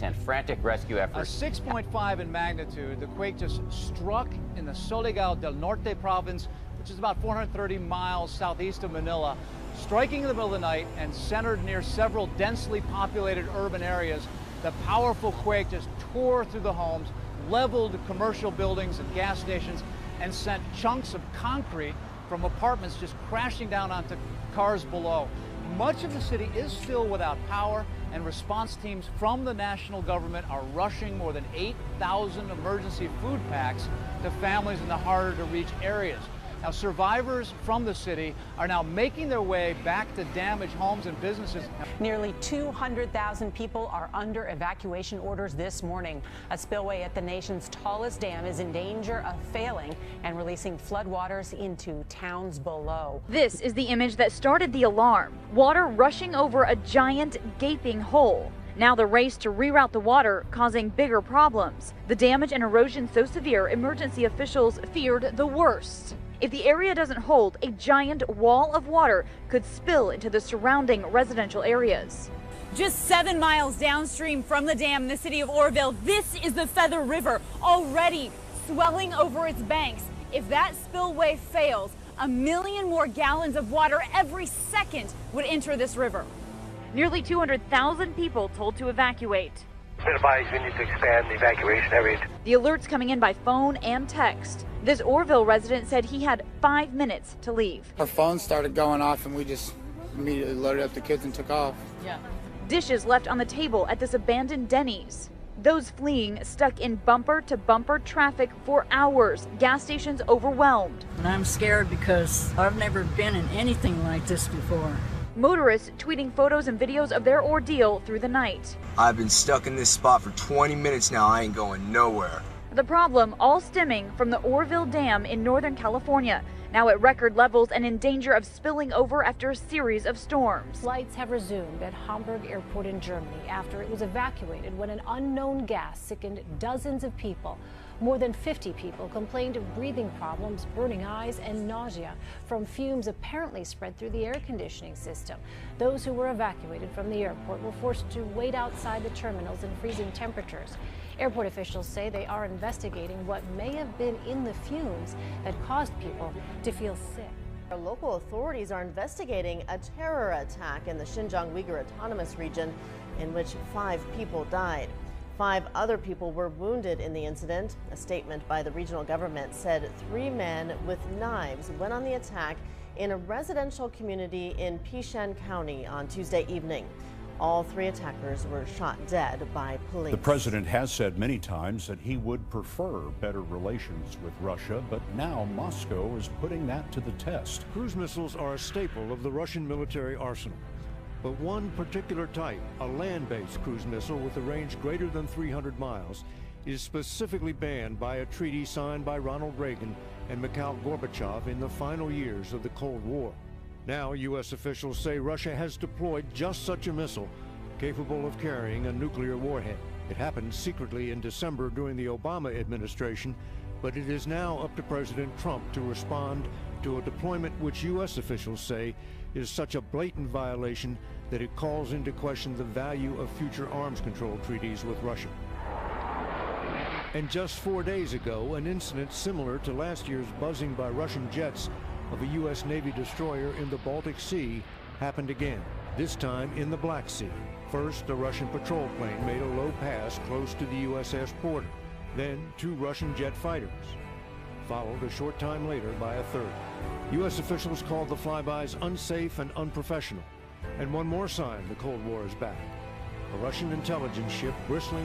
and frantic rescue efforts. A 6.5 in magnitude, the quake just struck in the Soledad del Norte province, which is about 430 miles southeast of Manila, striking in the middle of the night and centered near several densely populated urban areas. The powerful quake just tore through the homes, leveled commercial buildings and gas stations, and sent chunks of concrete from apartments just crashing down onto cars below. Much of the city is still without power, and response teams from the national government are rushing more than 8,000 emergency food packs to families in the harder to reach areas. Now, survivors from the city are now making their way back to damaged homes and businesses. Nearly 200,000 people are under evacuation orders this morning. A spillway at the nation's tallest dam is in danger of failing and releasing floodwaters into towns below. This is the image that started the alarm. Water rushing over a giant gaping hole. Now the race to reroute the water causing bigger problems. The damage and erosion so severe, emergency officials feared the worst. If the area doesn't hold, a giant wall of water could spill into the surrounding residential areas. Just 7 miles downstream from the dam in the city of Oroville, this is the Feather River, already swelling over its banks. If that spillway fails, 1 million more gallons of water every second would enter this river. Nearly 200,000 people told to evacuate. It's been advised we need to expand the evacuation areas. The alerts coming in by phone and text. This Oroville resident said he had 5 minutes to leave. Our phone started going off and we just immediately loaded up the kids and took off. Yeah. Dishes left on the table at this abandoned Denny's. Those fleeing stuck in bumper-to-bumper traffic for hours. Gas stations overwhelmed. And I'm scared because I've never been in anything like this before. Motorists tweeting photos and videos of their ordeal through the night. I've been stuck in this spot for 20 minutes now. I ain't going nowhere. The problem all stemming from the Oroville Dam in Northern California, now at record levels and in danger of spilling over after a series of storms. Flights have resumed at Hamburg Airport in Germany after it was evacuated when an unknown gas sickened dozens of people. More than 50 people complained of breathing problems, burning eyes, and nausea from fumes apparently spread through the air conditioning system. Those who were evacuated from the airport were forced to wait outside the terminals in freezing temperatures. Airport officials say they are investigating what may have been in the fumes that caused people to feel sick. Local authorities are investigating a terror attack in the Xinjiang Uyghur Autonomous Region in which 5 people died. 5 other people were wounded in the incident. A statement by the regional government said 3 men with knives went on the attack in a residential community in Pishan County on Tuesday evening. All 3 attackers were shot dead by police. The president has said many times that he would prefer better relations with Russia, but now Moscow is putting that to the test. Cruise missiles are a staple of the Russian military arsenal. But one particular type, a land-based cruise missile with a range greater than 300 miles, is specifically banned by a treaty signed by Ronald Reagan and Mikhail Gorbachev in the final years of the Cold War. Now, U.S. officials say Russia has deployed just such a missile, capable of carrying a nuclear warhead. It happened secretly in December during the Obama administration, but it is now up to President Trump to respond to a deployment which U.S. officials say is such a blatant violation that it calls into question the value of future arms control treaties with Russia. And just 4 days ago, an incident similar to last year's buzzing by Russian jets of a U.S. Navy destroyer in the Baltic Sea happened again, this time in the Black Sea. First, a Russian patrol plane made a low pass close to the USS Porter. Then, 2 Russian jet fighters, followed a short time later by a third. U.S. officials called the flybys unsafe and unprofessional. And one more sign the Cold War is back. A Russian intelligence ship bristling